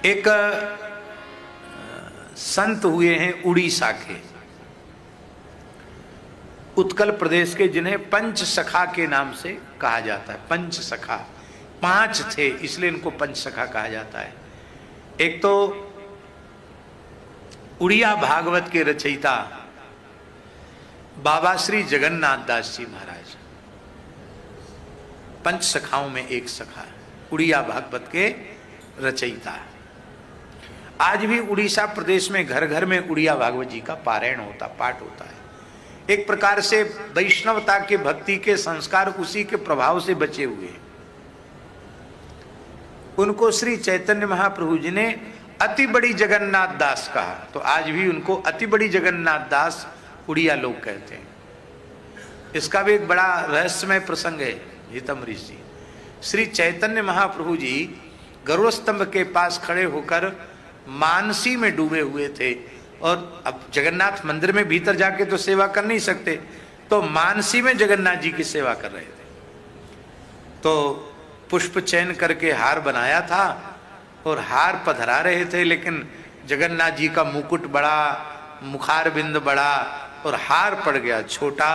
एक संत हुए हैं उड़ीसा के, उत्कल प्रदेश के, जिन्हें पंच सखा के नाम से कहा जाता है। पंच सखा, 5 थे इसलिए इनको पंच सखा कहा जाता है। एक तो उड़िया भागवत के रचयिता बाबा श्री जगन्नाथ दास जी महाराज, पंच सखाओं में एक सखा, उड़िया भागवत के रचयिता। आज भी उड़ीसा प्रदेश में घर घर में उड़िया भागवत जी का पारायण होता, पाठ होता है। एक प्रकार से वैष्णवता के, भक्ति के संस्कार उसी के प्रभाव से बचे हुए हैं। उनको श्री चैतन्य महाप्रभु जी ने अति बड़ी जगन्नाथ दास कहा, तो आज भी उनको अति बड़ी जगन्नाथ दास उड़िया लोग कहते हैं। इसका भी एक बड़ा रहस्यमय प्रसंग है हितम ऋषि। श्री चैतन्य महाप्रभु जी गरुड़ स्तंभ के पास खड़े होकर मानसी में डूबे हुए थे, और अब जगन्नाथ मंदिर में भीतर जाके तो सेवा कर नहीं सकते, तो मानसी में जगन्नाथ जी की सेवा कर रहे थे। तो पुष्प चयन करके हार बनाया था और हार पधरा रहे थे, लेकिन जगन्नाथ जी का मुकुट बड़ा, मुखार बिंद बड़ा और हार पड़ गया छोटा।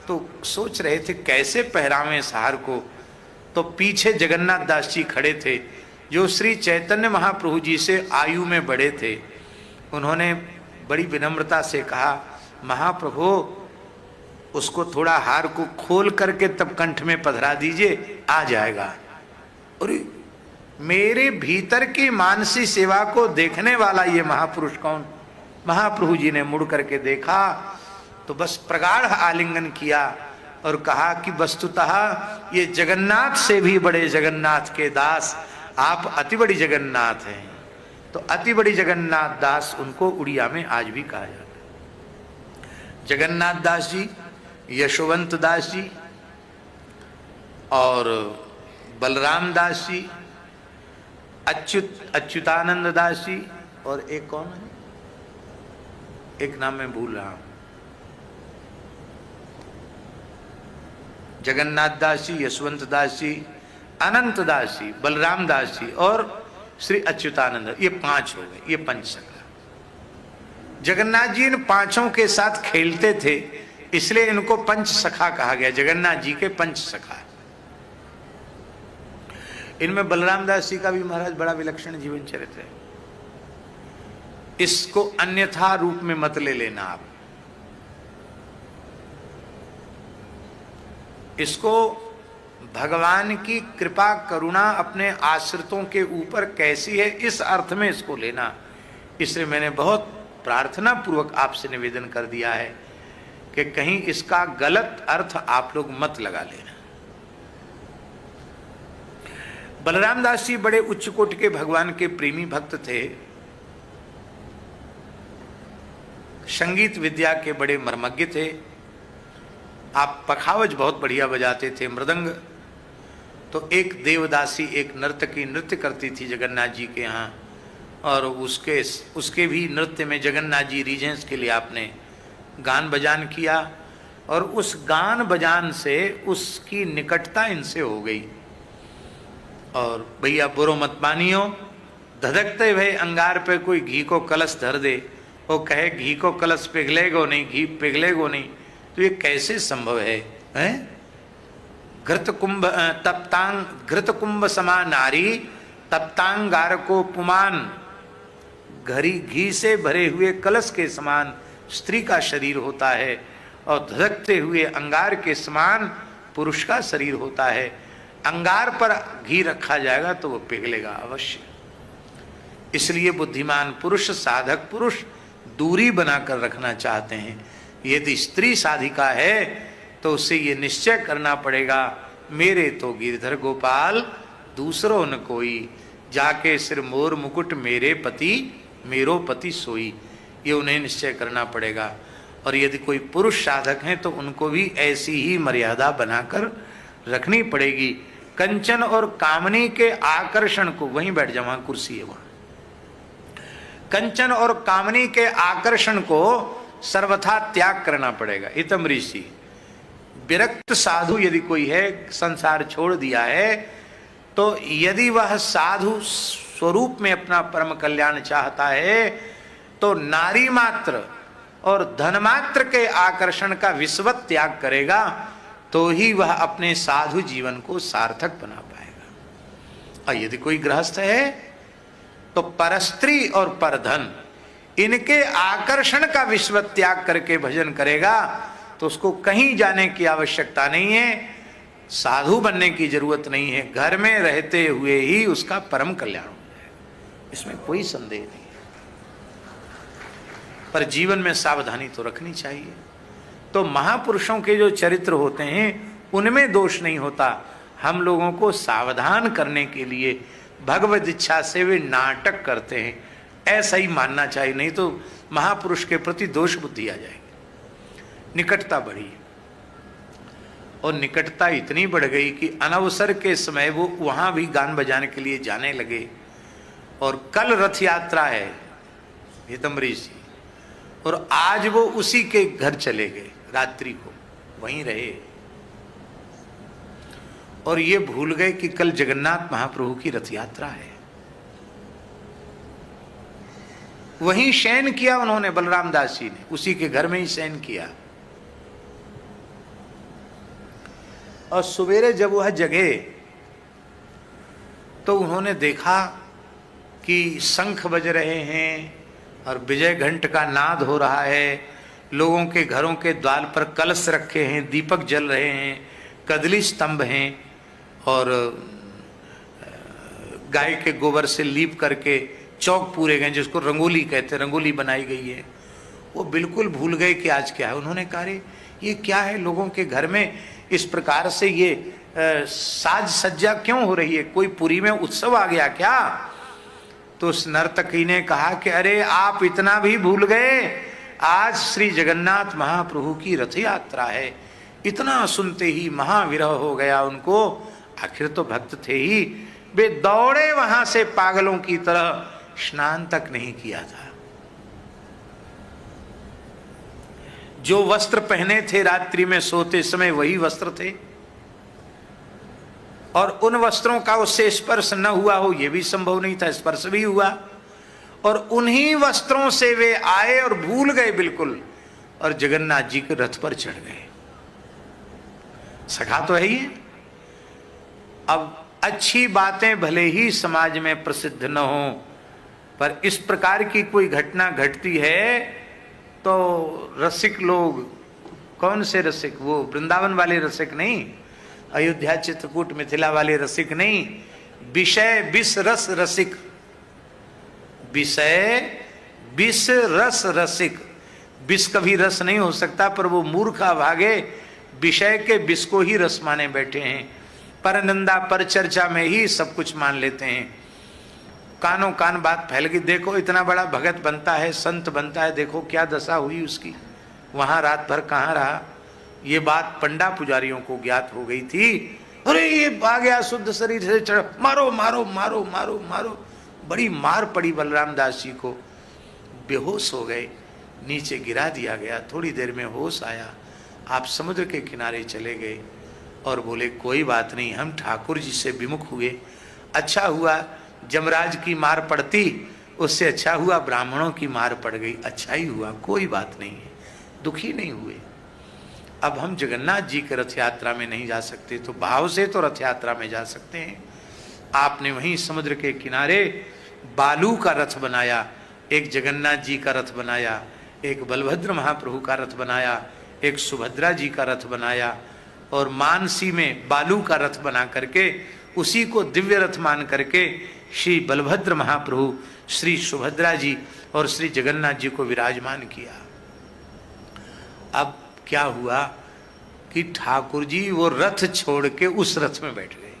तो सोच रहे थे कैसे पहरावें इस हार को। तो पीछे जगन्नाथ दास जी खड़े थे, जो श्री चैतन्य महाप्रभु जी से आयु में बड़े थे। उन्होंने बड़ी विनम्रता से कहा, महाप्रभु उसको थोड़ा हार को खोल करके तब कंठ में पधरा दीजिए, आ जाएगा। और मेरे भीतर की मानसी सेवा को देखने वाला ये महापुरुष कौन? महाप्रभु जी ने मुड़ करके देखा तो बस प्रगाढ़ आलिंगन किया और कहा कि वस्तुतः ये जगन्नाथ से भी बड़े जगन्नाथ के दास, आप अति बड़ी जगन्नाथ हैं। तो अति बड़ी जगन्नाथ दास उनको उड़िया में आज भी कहा जाता है। जगन्नाथ दास जी, यशोवंत दास जी और बलराम दास जी, अच्युतानंद दास जी, और एक कौन है, एक नाम मैं भूल रहा हूं। जगन्नाथ दास जी, यशवंत दास जी, अनंत दास जी, बलराम दास जी और श्री अच्युतानंद, ये 5 हो गए, ये पंच सखा। जगन्नाथ जी इन 5 के साथ खेलते थे, इसलिए इनको पंच सखा कहा गया, जगन्नाथ जी के पंच सखा। इनमें बलराम दास जी का भी महाराज बड़ा विलक्षण जीवन चरित्र है। इसको अन्यथा रूप में मत ले लेना आप। इसको भगवान की कृपा करुणा अपने आश्रितों के ऊपर कैसी है, इस अर्थ में इसको लेना। इसलिए मैंने बहुत प्रार्थना पूर्वक आपसे निवेदन कर दिया है कि कहीं इसका गलत अर्थ आप लोग मत लगा लेना। बलराम दास जी बड़े उच्च कोटि के भगवान के प्रेमी भक्त थे। संगीत विद्या के बड़े मर्मज्ञ थे। आप पखावज बहुत बढ़िया बजाते थे, मृदंग। तो एक देवदासी, एक नर्तकी नृत्य करती थी जगन्नाथ जी के यहाँ, और उसके भी नृत्य में जगन्नाथ जी रीजेंस के लिए आपने गान बजान किया, और उस गान बजान से उसकी निकटता इनसे हो गई। और भैया बुरो मत मानियो, धधकते भय अंगार पे कोई घी को कलश धर दे, वो कहे घी को कलश पिघलेगो नहीं, घी पिघलेगो नहीं, तो ये कैसे संभव है, हैं? घृत कुंभ समा नारी तप्तांगार को पुमान, घी से भरे हुए कलश के समान स्त्री का शरीर होता है, और धधकते हुए अंगार के समान पुरुष का शरीर होता है। अंगार पर घी रखा जाएगा तो वो पिघलेगा अवश्य। इसलिए बुद्धिमान पुरुष, साधक पुरुष दूरी बनाकर रखना चाहते हैं। यदि स्त्री साधिका है तो उसे ये निश्चय करना पड़ेगा, मेरे तो गिरधर गोपाल दूसरों न कोई, जाके सिर मोर मुकुट मेरे पति, मेरो पति सोई। ये उन्हें निश्चय करना पड़ेगा। और यदि कोई पुरुष साधक हैं तो उनको भी ऐसी ही मर्यादा बनाकर रखनी पड़ेगी। कंचन और कामनी के आकर्षण को, वहीं बैठ जाओ, वहां कुर्सी है, वहां कंचन और कामनी के आकर्षण को सर्वथा त्याग करना पड़ेगा। इतम ऋषि, विरक्त साधु यदि कोई है, संसार छोड़ दिया है, तो यदि वह साधु स्वरूप में अपना परम कल्याण चाहता है तो नारी मात्र और धन मात्र के आकर्षण का विस्वत त्याग करेगा, तो ही वह अपने साधु जीवन को सार्थक बना पाएगा। और यदि कोई गृहस्थ है तो परस्त्री और परधन इनके आकर्षण का विस्वत त्याग करके भजन करेगा, तो उसको कहीं जाने की आवश्यकता नहीं है, साधु बनने की जरूरत नहीं है, घर में रहते हुए ही उसका परम कल्याण हो जाएगा, इसमें कोई संदेह नहीं है। पर जीवन में सावधानी तो रखनी चाहिए। तो महापुरुषों के जो चरित्र होते हैं उनमें दोष नहीं होता, हम लोगों को सावधान करने के लिए भगवत इच्छा से वे नाटक करते हैं, ऐसा ही मानना चाहिए, नहीं तो महापुरुष के प्रति दोष बुद्धि आ जाएगी। निकटता बढ़ी और निकटता इतनी बढ़ गई कि अनवसर के समय वो वहां भी गान बजाने के लिए जाने लगे। और कल रथ यात्रा है हितम्बरीश जी, और आज वो उसी के घर चले गए, रात्रि को वहीं रहे और ये भूल गए कि कल जगन्नाथ महाप्रभु की रथ यात्रा है। वहीं शयन किया उन्होंने, बलराम दास जी ने उसी के घर में ही शयन किया। और सवेरे जब वह जगे तो उन्होंने देखा कि शंख बज रहे हैं और विजय घंट का नाद हो रहा है, लोगों के घरों के द्वार पर कलश रखे हैं, दीपक जल रहे हैं, कदली स्तंभ हैं और गाय के गोबर से लीप करके चौक पूरे गए, जिसको रंगोली कहते हैं, रंगोली बनाई गई है। वो बिल्कुल भूल गए कि आज क्या है। उन्होंने कहा रे ये क्या है, लोगों के घर में इस प्रकार से ये साज सज्जा क्यों हो रही है, कोई पुरी में उत्सव आ गया क्या? तो उस नर्तकी ने कहा कि अरे आप इतना भी भूल गए, आज श्री जगन्नाथ महाप्रभु की रथ यात्रा है। इतना सुनते ही महाविरह हो गया उनको, आखिर तो भक्त थे ही, वे दौड़े वहां से पागलों की तरह, स्नान तक नहीं किया था। जो वस्त्र पहने थे रात्रि में सोते समय वही वस्त्र थे, और उन वस्त्रों का उससे स्पर्श न हुआ हो यह भी संभव नहीं था, स्पर्श भी हुआ। और उन्हीं वस्त्रों से वे आए और भूल गए बिल्कुल, और जगन्नाथ जी के रथ पर चढ़ गए। सखा तो है ही। अब अच्छी बातें भले ही समाज में प्रसिद्ध न हो, पर इस प्रकार की कोई घटना घटती है तो रसिक लोग, कौन से रसिक, वो वृंदावन वाले रसिक नहीं, अयोध्या चित्रकूट मिथिला वाले रसिक नहीं, विषय विष रस रसिक, विषय विष रस रसिक। विष कभी रस नहीं हो सकता, पर वो मूर्ख अभागे विषय के विष को ही रस माने बैठे हैं, पर निंदा पर चर्चा में ही सब कुछ मान लेते हैं। कानों कान बात फैल गई, देखो इतना बड़ा भगत बनता है, संत बनता है, देखो क्या दशा हुई उसकी, वहां रात भर कहाँ रहा। ये बात पंडा पुजारियों को ज्ञात हो गई थी। अरे ये आ गया शुद्ध शरीर से चढ़, मारो मारो मारो मारो मारो। बड़ी मार पड़ी बलराम दास जी को, बेहोश हो गए, नीचे गिरा दिया गया। थोड़ी देर में होश आया, आप समुद्र के किनारे चले गए और बोले कोई बात नहीं, हम ठाकुर जी से विमुख हुए, अच्छा हुआ जमराज की मार पड़ती, उससे अच्छा हुआ ब्राह्मणों की मार पड़ गई, अच्छा ही हुआ, कोई बात नहीं है, दुखी नहीं हुए। अब हम जगन्नाथ जी के रथ यात्रा में नहीं जा सकते, तो भाव से तो रथ यात्रा में जा सकते हैं। आपने वहीं समुद्र के किनारे बालू का रथ बनाया, एक जगन्नाथ जी का रथ बनाया, एक बलभद्र महाप्रभु का रथ बनाया, एक सुभद्रा जी का रथ बनाया, और मानसी में बालू का रथ बना करके उसी को दिव्य रथ मान करके श्री बलभद्र महाप्रभु, श्री सुभद्रा जी और श्री जगन्नाथ जी को विराजमान किया। अब क्या हुआ कि ठाकुर जी वो रथ छोड़ के उस रथ में बैठ गए।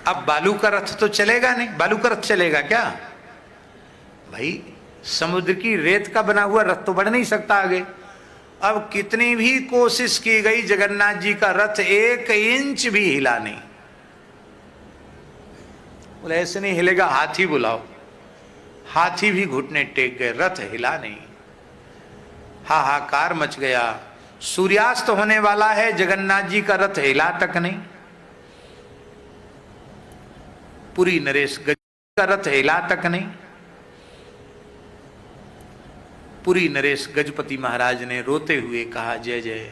अब बालू का रथ तो चलेगा नहीं, बालू का रथ चलेगा क्या भाई? समुद्र की रेत का बना हुआ रथ तो बढ़ नहीं सकता आगे। अब कितनी भी कोशिश की गई, जगन्नाथ जी का रथ 1 इंच भी हिला नहीं। बोले ऐसे नहीं हिलेगा, हाथी बुलाओ। हाथी भी घुटने टेक गए, रथ हिला नहीं। हाहाकार मच गया। सूर्यास्त होने वाला है, जगन्नाथ जी का रथ हिला तक नहीं। पुरी नरेश गज का रथ हिला तक नहीं। पुरी नरेश गजपति महाराज ने रोते हुए कहा, जय जय,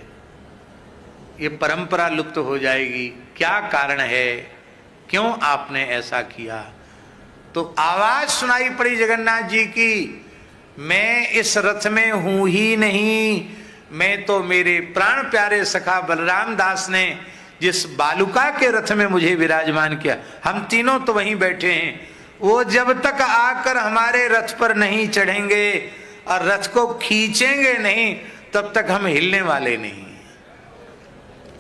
ये परंपरा लुप्त हो जाएगी, क्या कारण है, क्यों आपने ऐसा किया। तो आवाज सुनाई पड़ी जगन्नाथ जी की, मैं इस रथ में हूं ही नहीं, मैं तो मेरे प्राण प्यारे सखा बलराम दास ने जिस बालुका के रथ में मुझे विराजमान किया, हम तीनों तो वहीं बैठे हैं, वो जब तक आकर हमारे रथ पर नहीं चढ़ेंगे और रथ को खींचेंगे नहीं, तब तक हम हिलने वाले नहीं।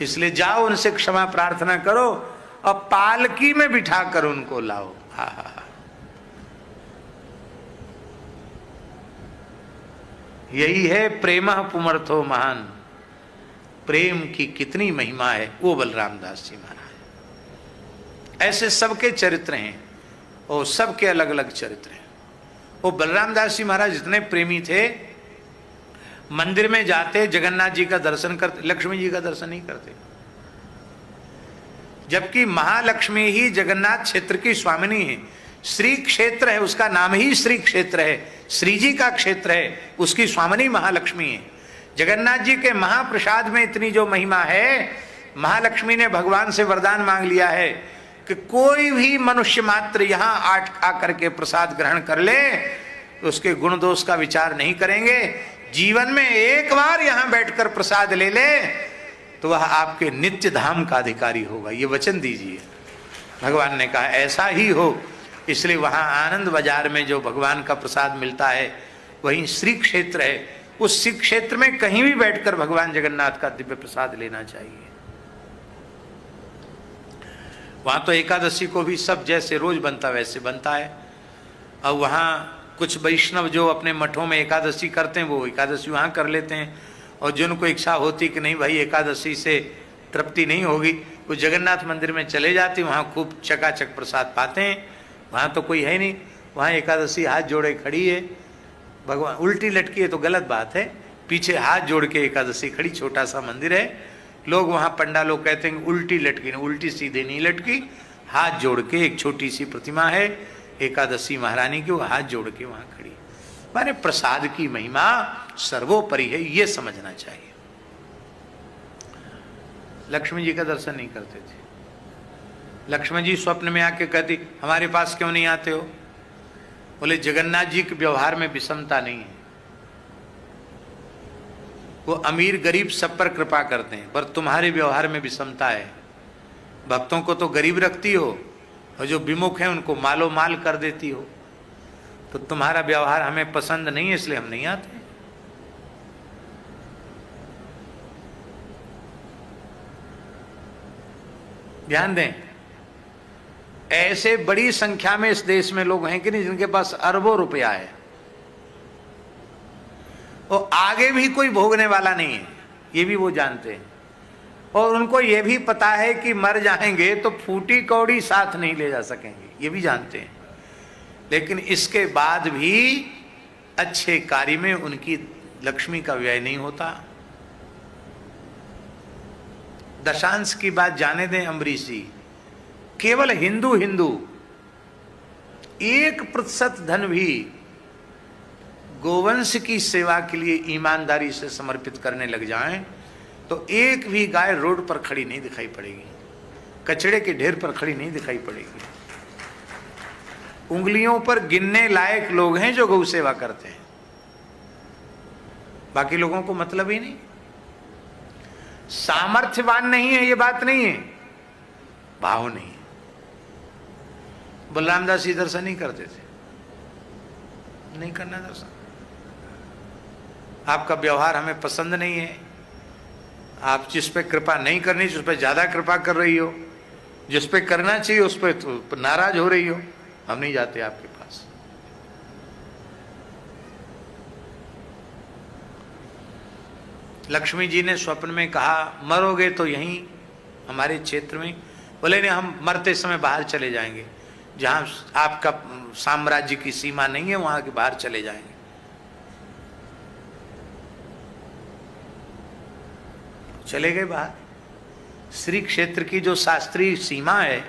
इसलिए जाओ, उनसे क्षमा प्रार्थना करो और पालकी में बिठाकर उनको लाओ। हा हा हा। यही है प्रेमः पुमर्थो महान, प्रेम की कितनी महिमा है, वो बलराम दास जी महाराज। ऐसे सबके चरित्र हैं और सबके अलग अलग चरित्र हैं। वो बलराम दास जी महाराज इतने प्रेमी थे, मंदिर में जाते जगन्नाथ जी का दर्शन करते, लक्ष्मी जी का दर्शन नहीं करते। जबकि महालक्ष्मी ही जगन्नाथ क्षेत्र की स्वामिनी है, श्री क्षेत्र है, उसका नाम ही श्री क्षेत्र है, श्री जी का क्षेत्र है, उसकी स्वामिनी महालक्ष्मी है। जगन्नाथ जी के महाप्रसाद में इतनी जो महिमा है, महालक्ष्मी ने भगवान से वरदान मांग लिया है कि कोई भी मनुष्य मात्र यहां आकर के प्रसाद ग्रहण कर ले तो उसके गुण दोष का विचार नहीं करेंगे, जीवन में एक बार यहां बैठकर प्रसाद ले ले तो वह आपके नित्य धाम का अधिकारी होगा, ये वचन दीजिए। भगवान ने कहा ऐसा ही हो। इसलिए वहां आनंद बाजार में जो भगवान का प्रसाद मिलता है वहीं श्री क्षेत्र है, उस श्री क्षेत्र में कहीं भी बैठकर भगवान जगन्नाथ का दिव्य प्रसाद लेना चाहिए। वहां तो एकादशी को भी सब जैसे रोज बनता वैसे बनता है। अब वहां कुछ वैष्णव जो अपने मठों में एकादशी करते हैं वो एकादशी वहां कर लेते हैं, और जिनको इच्छा होती कि नहीं भाई एकादशी से तृप्ति नहीं होगी, वो जगन्नाथ मंदिर में चले जाते, वहाँ खूब चकाचक प्रसाद पाते हैं। वहाँ तो कोई है नहीं, वहाँ एकादशी हाथ जोड़े खड़ी है, भगवान उल्टी लटकी है तो गलत बात है, पीछे हाथ जोड़ के एकादशी खड़ी, छोटा सा मंदिर है, लोग वहाँ पंडा लोग कहते हैं उल्टी लटकी, उल्टी सीधे नहीं लटकी, हाथ जोड़ के एक छोटी सी प्रतिमा है एकादशी महारानी की, वो हाथ जोड़ के वहाँ खड़ी। माने प्रसाद की महिमा सर्वोपरि है, ये समझना चाहिए। लक्ष्मी जी का दर्शन नहीं करते थे। लक्ष्मण जी स्वप्न में आके कहती हमारे पास क्यों नहीं आते हो? बोले जगन्नाथ जी के व्यवहार में विषमता नहीं है, वो अमीर गरीब सब पर कृपा करते हैं, पर तुम्हारे व्यवहार में विषमता है। भक्तों को तो गरीब रखती हो और जो विमुख है उनको मालो माल कर देती हो, तो तुम्हारा व्यवहार हमें पसंद नहीं है, इसलिए हम नहीं आते। ध्यान दें, ऐसे बड़ी संख्या में इस देश में लोग हैं कि नहीं जिनके पास अरबों रुपया है, और आगे भी कोई भोगने वाला नहीं है, ये भी वो जानते हैं। और उनको ये भी पता है कि मर जाएंगे तो फूटी कौड़ी साथ नहीं ले जा सकेंगे, ये भी जानते हैं। लेकिन इसके बाद भी अच्छे कार्य में उनकी लक्ष्मी का व्यय नहीं होता। दशांश की बात जाने दें अम्बरीश जी, केवल हिंदू 1% धन भी गोवंश की सेवा के लिए ईमानदारी से समर्पित करने लग जाएं तो एक भी गाय रोड पर खड़ी नहीं दिखाई पड़ेगी, कचड़े के ढेर पर खड़ी नहीं दिखाई पड़ेगी। उंगलियों पर गिनने लायक लोग हैं जो गौ सेवा करते हैं, बाकी लोगों को मतलब ही नहीं। सामर्थ्यवान नहीं है ये बात नहीं है, भाव नहीं है। बलराम दास जी दर्शन नहीं करते थे, नहीं करना दर्शन। आपका व्यवहार हमें पसंद नहीं है, आप जिस पे कृपा नहीं करनी चाहिए उस पर ज्यादा कृपा कर रही हो, जिस पे करना चाहिए उस पर तो नाराज हो रही हो, हम नहीं जाते आपके पास। लक्ष्मी जी ने स्वप्न में कहा मरोगे तो यहीं हमारे क्षेत्र में। बोले नहीं, हम मरते समय बाहर चले जाएंगे, जहां आपका साम्राज्य की सीमा नहीं है वहां के बाहर चले जाएंगे। चले गए बाहर। श्री क्षेत्र की जो शास्त्रीय सीमा है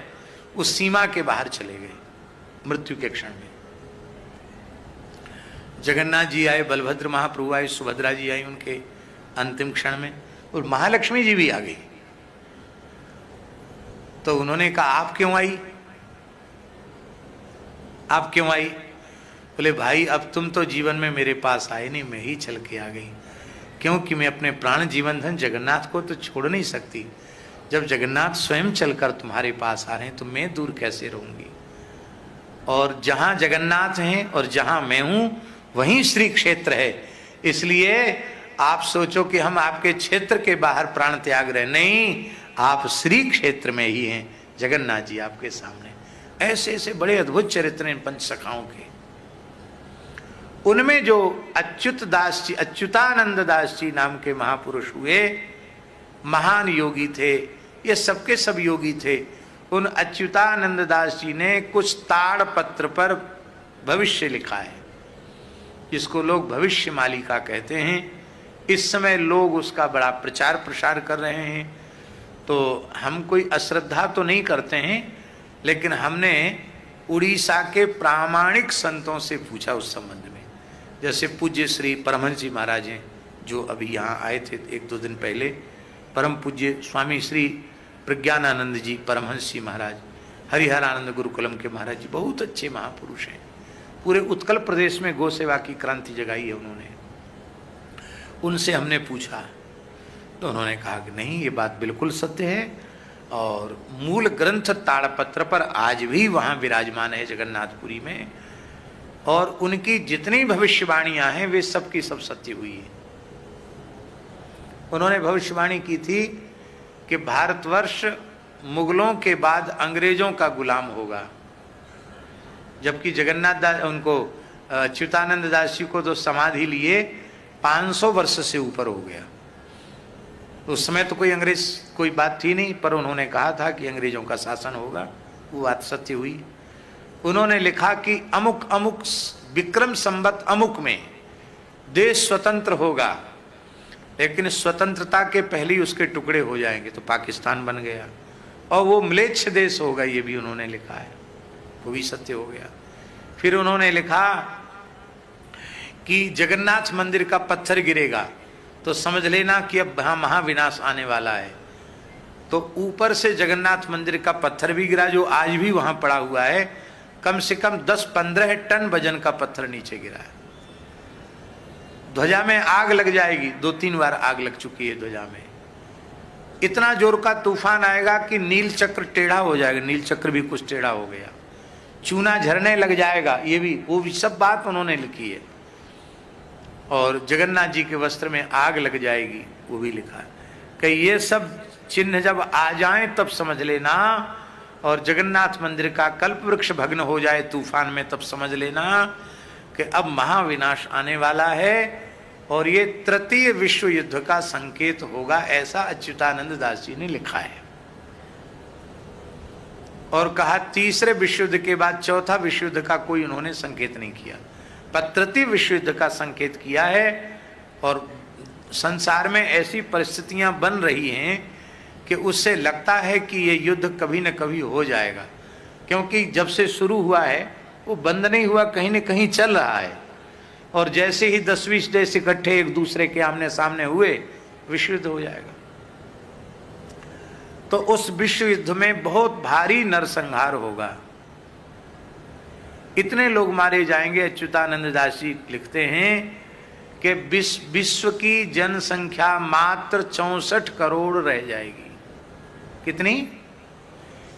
उस सीमा के बाहर चले गए मृत्यु के क्षण में। जगन्नाथ जी आए, बलभद्र महाप्रभु आए, सुभद्रा जी आई उनके अंतिम क्षण में, और महालक्ष्मी जी भी आ गई। तो उन्होंने कहा आप क्यों आई, आप क्यों आई? बोले भाई अब तुम तो जीवन में मेरे पास आए नहीं, मैं ही चल के आ गई, क्योंकि मैं अपने प्राण जीवन धन जगन्नाथ को तो छोड़ नहीं सकती। जब जगन्नाथ स्वयं चलकर तुम्हारे पास आ रहे हैं तो मैं दूर कैसे रहूंगी। और जहां जगन्नाथ हैं और जहां मैं हूं वहीं श्री क्षेत्र है, इसलिए आप सोचो कि हम आपके क्षेत्र के बाहर प्राण त्याग रहे, नहीं, आप श्री क्षेत्र में ही हैं, जगन्नाथ जी आपके सामने। ऐसे ऐसे बड़े अद्भुत चरित्र हैं पंच सखाओं के। उनमें जो अच्युत दास जी, अच्युतानंद दास जी नाम के महापुरुष हुए, महान योगी थे, ये सबके सब योगी थे। उन अच्युतानंद दास जी ने कुछ ताड़पत्र पर भविष्य लिखा है, जिसको लोग भविष्य मालिका कहते हैं। इस समय लोग उसका बड़ा प्रचार प्रसार कर रहे हैं, तो हम कोई अश्रद्धा तो नहीं करते हैं, लेकिन हमने उड़ीसा के प्रामाणिक संतों से पूछा उस संबंध में। जैसे पूज्य श्री परमहंस जी महाराज हैं, जो अभी यहाँ आए थे एक दो दिन पहले, परम पूज्य स्वामी श्री प्रज्ञानानंद जी परमहंस जी महाराज, हरिहरानंद गुरुकुलम के महाराज जी, बहुत अच्छे महापुरुष हैं। पूरे उत्कल प्रदेश में गौ सेवा की क्रांति जगाई है उन्होंने। उनसे हमने पूछा तो उन्होंने कहा कि नहीं, ये बात बिल्कुल सत्य है, और मूल ग्रंथ ताड़पत्र पर आज भी वहाँ विराजमान है जगन्नाथपुरी में, और उनकी जितनी भविष्यवाणियां हैं वे सब की सब सत्य हुई है। उन्होंने भविष्यवाणी की थी कि भारतवर्ष मुगलों के बाद अंग्रेजों का गुलाम होगा, जबकि जगन्नाथ दास उनको अच्युतानंद दास जी को तो समाधि लिए 500 वर्ष से ऊपर हो गया। उस समय तो कोई अंग्रेज कोई बात थी नहीं, पर उन्होंने कहा था कि अंग्रेजों का शासन होगा, वो बात सत्य हुई। उन्होंने लिखा कि अमुक अमुक विक्रम संवत अमुक में देश स्वतंत्र होगा, लेकिन स्वतंत्रता के पहले ही उसके टुकड़े हो जाएंगे, तो पाकिस्तान बन गया, और वो म्लेच्छ देश होगा, ये भी उन्होंने लिखा है, वो भी सत्य हो गया। फिर उन्होंने लिखा कि जगन्नाथ मंदिर का पत्थर गिरेगा तो समझ लेना कि अब वहाँ महाविनाश आने वाला है। तो ऊपर से जगन्नाथ मंदिर का पत्थर भी गिरा, जो आज भी वहाँ पड़ा हुआ है, कम से कम 10-15 टन वजन का पत्थर नीचे गिरा है। ध्वजा में आग लग जाएगी, 2-3 बार आग लग चुकी है ध्वजा में। इतना जोर का तूफान आएगा कि नील चक्र टेढ़ा हो जाएगा, नील चक्र भी कुछ टेढ़ा हो गया, चूना झरने लग जाएगा, ये भी वो भी सब बात उन्होंने लिखी है। और जगन्नाथ जी के वस्त्र में आग लग जाएगी, वो भी लिखा है कि ये सब चिन्ह जब आ जाएं तब समझ लेना, और जगन्नाथ मंदिर का कल्प वृक्ष भग्न हो जाए तूफान में तब समझ लेना कि अब महाविनाश आने वाला है, और ये तृतीय विश्व युद्ध का संकेत होगा, ऐसा अच्युतानंद दास जी ने लिखा है। और कहा तीसरे विश्व युद्ध के बाद चौथा विश्व युद्ध का कोई उन्होंने संकेत नहीं किया, पर तृतीय विश्व युद्ध का संकेत किया है। और संसार में ऐसी परिस्थितियां बन रही हैं कि उससे लगता है कि ये युद्ध कभी न कभी हो जाएगा, क्योंकि जब से शुरू हुआ है वो बंद नहीं हुआ, कहीं न कहीं चल रहा है। और जैसे ही 10-20 देश इकट्ठे एक दूसरे के आमने सामने हुए, विश्व युद्ध हो जाएगा। तो उस विश्व युद्ध में बहुत भारी नरसंहार होगा, इतने लोग मारे जाएंगे। अच्युतानंद दास जी लिखते हैं कि विश्व की जनसंख्या मात्र 64 करोड़ रह जाएगी। कितनी?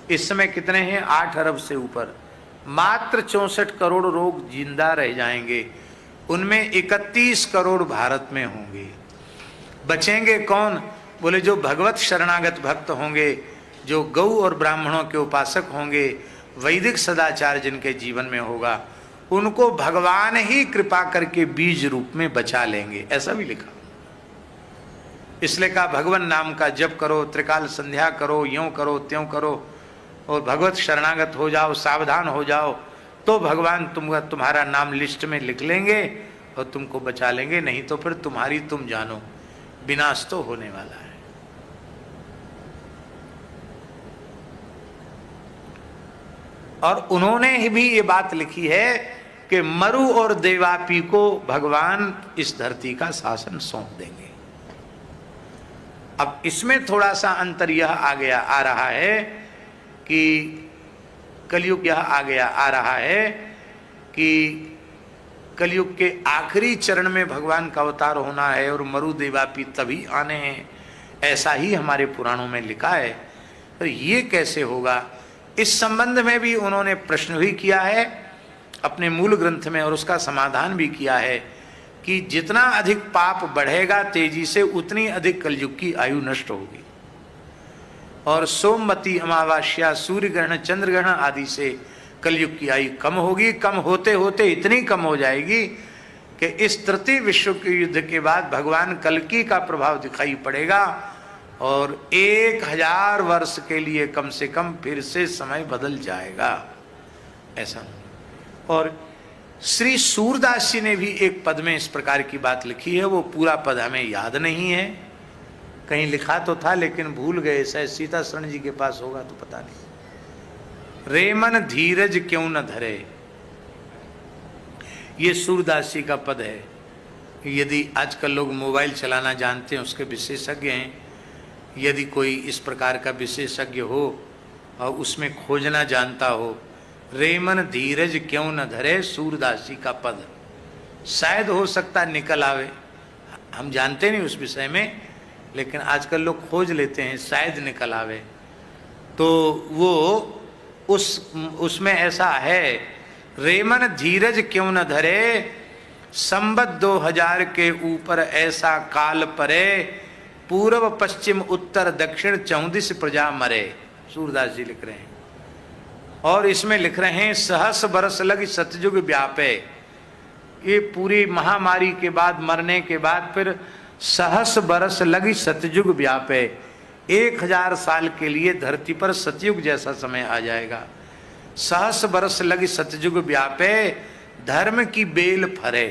इस समय कितने हैं? 8 अरब से ऊपर। मात्र 64 करोड़ लोग जिंदा रह जाएंगे, उनमें 31 करोड़ भारत में होंगे। बचेंगे कौन? बोले जो भगवत शरणागत भक्त होंगे, जो गौ और ब्राह्मणों के उपासक होंगे, वैदिक सदाचार जिनके जीवन में होगा, उनको भगवान ही कृपा करके बीज रूप में बचा लेंगे, ऐसा भी लिखा। इसलिए कहा भगवान नाम का जप करो, त्रिकाल संध्या करो, यूं करो त्यों करो, और भगवत शरणागत हो जाओ, सावधान हो जाओ, तो भगवान तुम्हारा नाम लिस्ट में लिख लेंगे और तुमको बचा लेंगे, नहीं तो फिर तुम्हारी तुम जानो, विनाश तो होने वाला है। और उन्होंने भी ये बात लिखी है कि मरु और देवापी को भगवान इस धरती का शासन सौंप देंगे। अब इसमें थोड़ा सा अंतर यह आ रहा है कि कलयुग यह आ रहा है कि कलयुग के आखिरी चरण में भगवान का अवतार होना है और मरु देवापी तभी आने हैं, ऐसा ही हमारे पुराणों में लिखा है। तो ये कैसे होगा, इस संबंध में भी उन्होंने प्रश्न भी किया है अपने मूल ग्रंथ में और उसका समाधान भी किया है कि जितना अधिक पाप बढ़ेगा तेजी से उतनी अधिक कलयुग की आयु नष्ट होगी और सोमवती, अमावस्या, सूर्य ग्रहण, चंद्र ग्रहण आदि से कलयुग की आयु कम होगी। कम होते होते इतनी कम हो जाएगी कि इस तृतीय विश्व के युद्ध के बाद भगवान कल्कि का प्रभाव दिखाई पड़ेगा और 1000 वर्ष के लिए कम से कम फिर से समय बदल जाएगा, ऐसा। और श्री सूरदास जी ने भी एक पद में इस प्रकार की बात लिखी है, वो पूरा पद हमें याद नहीं है, कहीं लिखा तो था लेकिन भूल गए, शायद सीता शरण जी के पास होगा तो पता नहीं। रेमन धीरज क्यों न धरे, ये सूरदास जी का पद है। यदि आजकल लोग मोबाइल चलाना जानते हैं, उसके विशेषज्ञ हैं, यदि कोई इस प्रकार का विशेषज्ञ हो और उसमें खोजना जानता हो, रेमन धीरज क्यों न धरे, सूरदास जी का पद, शायद हो सकता निकल आवे, हम जानते नहीं उस विषय में, लेकिन आजकल लोग खोज लेते हैं, शायद निकल आवे। तो वो उसमें ऐसा है, रेमन धीरज क्यों न धरे, संबत 2000 के ऊपर ऐसा काल परे, पूर्व पश्चिम उत्तर दक्षिण 34 प्रजा मरे, सूरदास जी लिख रहे हैं। और इसमें लिख रहे हैं, सहस बरस लग सतयुग व्यापे, ये पूरी महामारी के बाद, मरने के बाद फिर सहस बरस लगी सतयुग व्यापे, 1000 साल के लिए धरती पर सतयुग जैसा समय आ जाएगा। सहस बरस लगी सतयुग व्यापे, धर्म की बेल फरे,